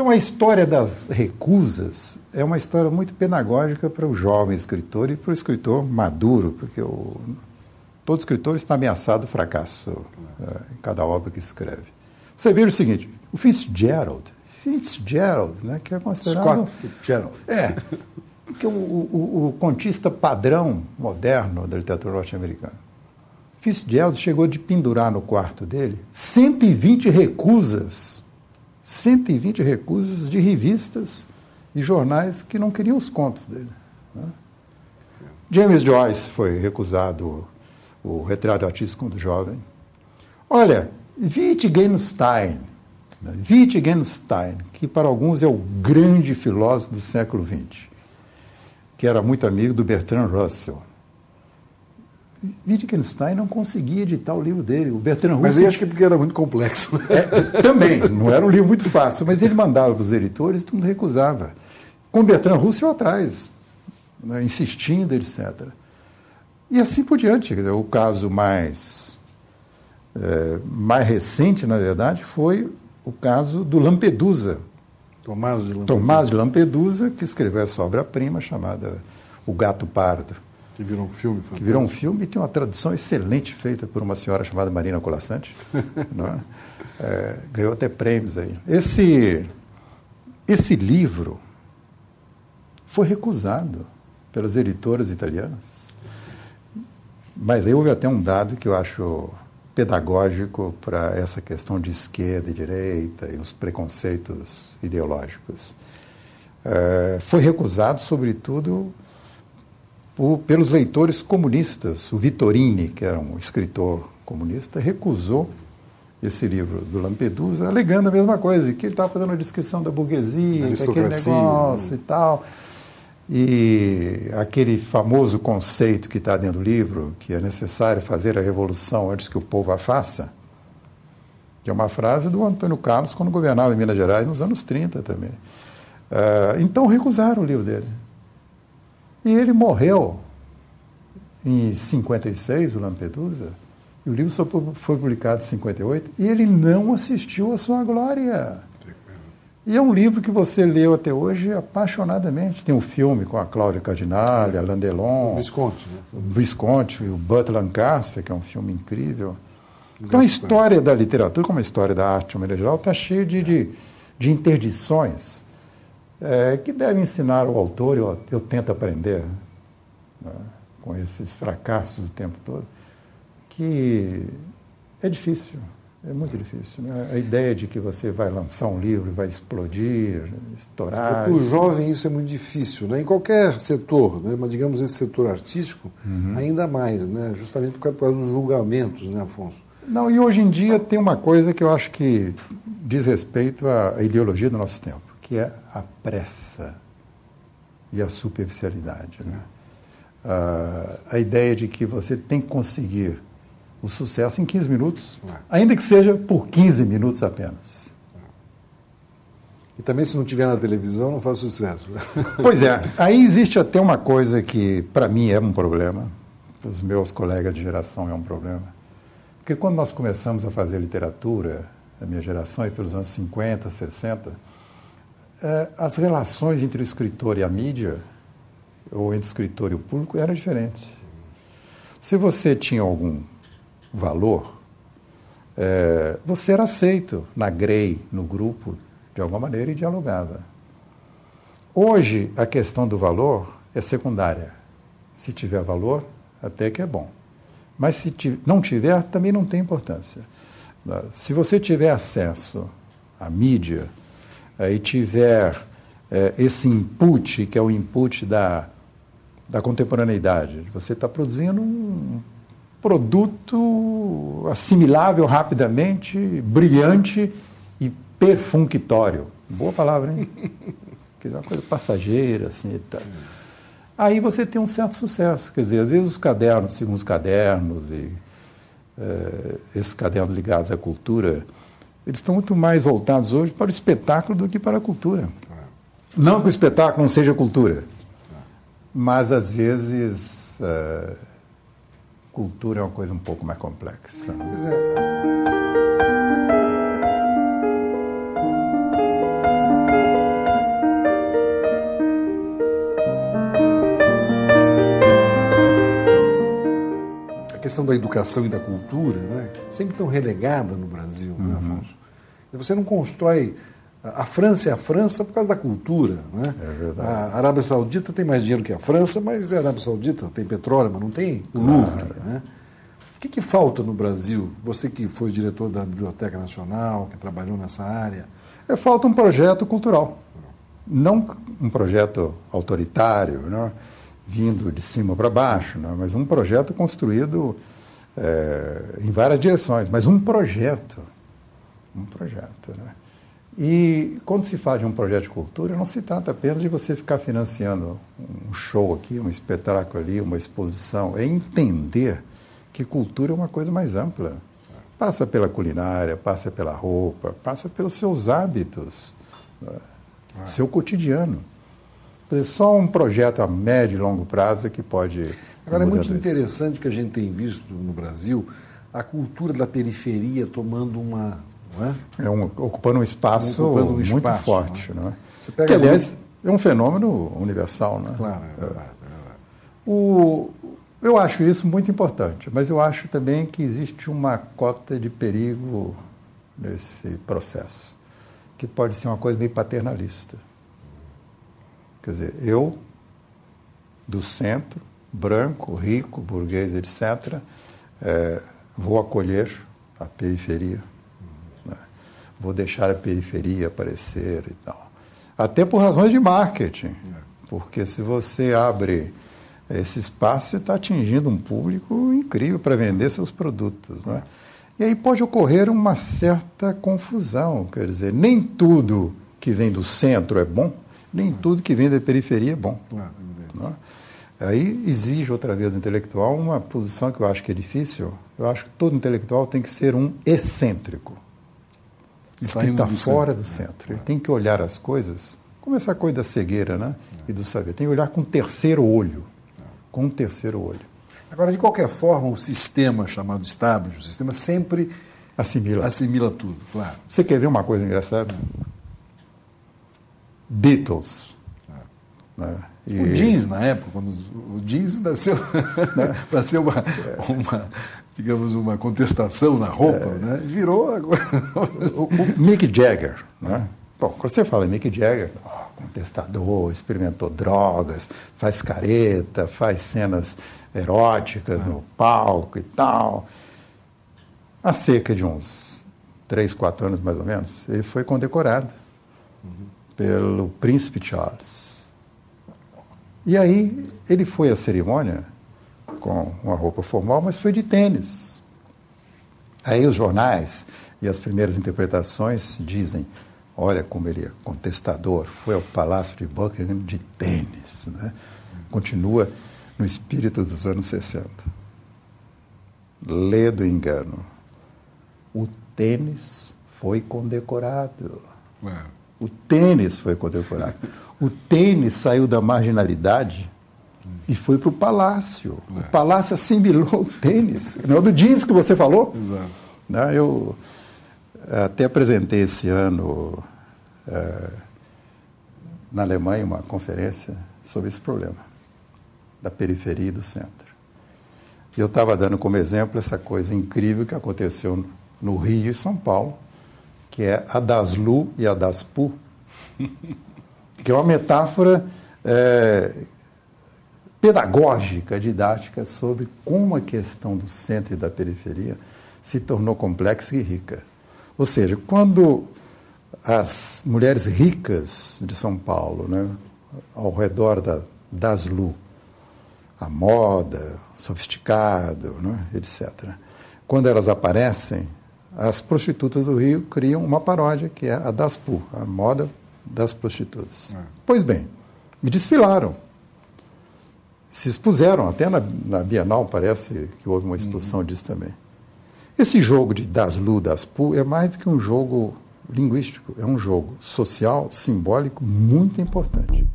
Então, a história das recusas é uma história muito pedagógica para o jovem escritor e para o escritor maduro, porque todo escritor está ameaçado do fracasso em cada obra que escreve. Você veja o seguinte, o Fitzgerald, né, que é considerado... Scott Fitzgerald. Que é o contista padrão moderno da literatura norte-americana. Fitzgerald chegou de pendurar no quarto dele 120 recusas de revistas e jornais que não queriam os contos dele. Né? James Joyce foi recusado o retrato artístico do jovem. Olha, Wittgenstein, que para alguns é o grande filósofo do século XX, que era muito amigo do Bertrand Russell. Wittgenstein não conseguia editar o livro dele. O Bertrand Russell... Mas eu acho que porque era muito complexo. Também, não era um livro muito fácil, mas ele mandava para os editores e todo mundo recusava. Com o Bertrand Russell atrás, né, insistindo, etc. E assim por diante. Quer dizer, o caso mais recente, na verdade, foi o caso do Lampedusa. Tomás de Lampedusa, que escreveu essa obra-prima chamada O Gato Pardo. Que virou um filme fantástico. Que virou um filme e tem uma tradução excelente feita por uma senhora chamada Marina Colasanti. Ganhou até prêmios aí. Esse livro foi recusado pelas editoras italianas. Mas aí houve até um dado que eu acho pedagógico para essa questão de esquerda e direita e os preconceitos ideológicos. Foi recusado, sobretudo, pelos leitores comunistas. O Vittorini, que era um escritor comunista, recusou esse livro do Lampedusa, alegando a mesma coisa, que ele estava fazendo a descrição da burguesia, aquele negócio e tal. E aquele famoso conceito que está dentro do livro, que é necessário fazer a revolução antes que o povo a faça, que é uma frase do Antônio Carlos quando governava em Minas Gerais nos anos 30 também. Então recusaram o livro dele. E ele morreu em 56, o Lampedusa, e o livro só foi publicado em 58, e ele não assistiu à sua glória. E é um livro que você leu até hoje apaixonadamente. Tem um filme com a Cláudia Cardinale, Alain Delon, o Visconti, né? O Visconti, o Burt Lancaster, que é um filme incrível. Então a história da literatura, como a história da arte, de maneira geral, está cheia de interdições que devem ensinar o autor, eu tento aprender, né, com esses fracassos o tempo todo, que é difícil. É muito difícil, né? A ideia de que você vai lançar um livro e vai explodir, estourar... Para o jovem isso é muito difícil, né? Em qualquer setor, né? Mas digamos esse setor artístico, ainda mais, né? Justamente por causa dos julgamentos, né, Afonso? Não, e hoje em dia tem uma coisa que eu acho que diz respeito à ideologia do nosso tempo, que é a pressa e a superficialidade, né? A ideia de que você tem que conseguir o sucesso em 15 minutos, ainda que seja por 15 minutos apenas. E também, se não tiver na televisão, não faz sucesso. Pois é. Aí existe até uma coisa que, para mim, é um problema, para os meus colegas de geração é um problema. Porque quando nós começamos a fazer literatura, a minha geração, e pelos anos 50, 60, as relações entre o escritor e a mídia, ou entre o escritor e o público, eram diferentes. Se você tinha algum valor, você era aceito na grey, no grupo, de alguma maneira, e dialogava. Hoje, a questão do valor é secundária. Se tiver valor, até que é bom. Mas se não tiver, também não tem importância. Se você tiver acesso à mídia e tiver esse input, que é o input da contemporaneidade, você está produzindo um produto assimilável rapidamente, brilhante e perfunctório. Boa palavra, hein? Quer dizer, uma coisa passageira, assim, e tal. Aí você tem um certo sucesso. Quer dizer, às vezes os cadernos, segundo os cadernos, e esses cadernos ligados à cultura, eles estão muito mais voltados hoje para o espetáculo do que para a cultura. Não que o espetáculo não seja cultura, mas às vezes... cultura é uma coisa um pouco mais complexa. Pois é. questão da educação e da cultura, né, sempre tão relegada no Brasil, né, Afonso? Você não constrói... A França é a França por causa da cultura, né? É verdade. A Arábia Saudita tem mais dinheiro que a França, mas é a Arábia Saudita, tem petróleo, mas não tem o Louvre, né? O que falta no Brasil? Você que foi diretor da Biblioteca Nacional, que trabalhou nessa área. Falta um projeto cultural. Não um projeto autoritário, né, vindo de cima para baixo, né, mas um projeto construído em várias direções, mas um projeto. Um projeto, né? E quando se fala de um projeto de cultura, não se trata apenas de você ficar financiando um show aqui, um espetáculo ali, uma exposição. É entender que cultura é uma coisa mais ampla. Passa pela culinária, passa pela roupa, passa pelos seus hábitos, seu cotidiano. Só um projeto a médio e longo prazo é que pode... Agora, é muito interessante que a gente tem visto no Brasil a cultura da periferia tomando uma... ocupando um espaço muito forte. Né? Não é? Que, aliás, é um fenômeno universal. Né? Claro, é verdade. É verdade. Eu acho isso muito importante, mas eu acho também que existe uma cota de perigo nesse processo, que pode ser uma coisa meio paternalista. Quer dizer, eu, do centro, branco, rico, burguês, etc., vou acolher a periferia. Vou deixar a periferia aparecer e tal. Até por razões de marketing. Porque se você abre esse espaço, você está atingindo um público incrível para vender seus produtos. Não é? E aí pode ocorrer uma certa confusão. Quer dizer, nem tudo que vem do centro é bom, nem tudo que vem da periferia é bom. Não é? Aí exige, outra vez, do intelectual uma posição que eu acho que é difícil. Eu acho que todo intelectual tem que ser um excêntrico. Ele tem que estar fora do centro. Ele tem que olhar as coisas, como essa coisa da cegueira, né? E do saber. Tem que olhar com um terceiro olho. Com um terceiro olho. Agora, de qualquer forma, o sistema chamado establishment, o sistema sempre assimila tudo, claro. Você quer ver uma coisa engraçada? Beatles. Né? O jeans, na época, quando o jeans nasceu para ser digamos, uma contestação na roupa, né? Virou agora... o Mick Jagger, né? Bom, quando você fala em Mick Jagger, contestador, experimentou drogas, faz careta, faz cenas eróticas no palco e tal. Há cerca de uns 3, 4 anos, mais ou menos, ele foi condecorado pelo príncipe Charles. E aí ele foi à cerimônia com uma roupa formal, mas foi de tênis. Aí os jornais e as primeiras interpretações dizem, olha como ele é contestador, foi ao Palácio de Buckingham de tênis. Né? Continua no espírito dos anos 60. Lê do engano. O tênis foi condecorado. O tênis foi condecorado. O tênis saiu da marginalidade e foi para o palácio. O palácio assimilou o tênis. Não é do jeans que você falou? Exato. Eu até apresentei esse ano na Alemanha uma conferência sobre esse problema da periferia e do centro. E eu estava dando como exemplo essa coisa incrível que aconteceu no Rio e São Paulo, que é a Daslu e a Daspu, que é uma metáfora pedagógica, didática, sobre como a questão do centro e da periferia se tornou complexa e rica. Ou seja, quando as mulheres ricas de São Paulo, né, ao redor da Daslu, a moda, sofisticado, né, etc., quando elas aparecem, as prostitutas do Rio criam uma paródia, que é a Daspu, a moda das prostitutas. Pois bem, me desfilaram. Se expuseram, até na Bienal parece que houve uma exposição disso também. Esse jogo de Daslu, Daspu é mais do que um jogo linguístico, é um jogo social, simbólico, muito importante.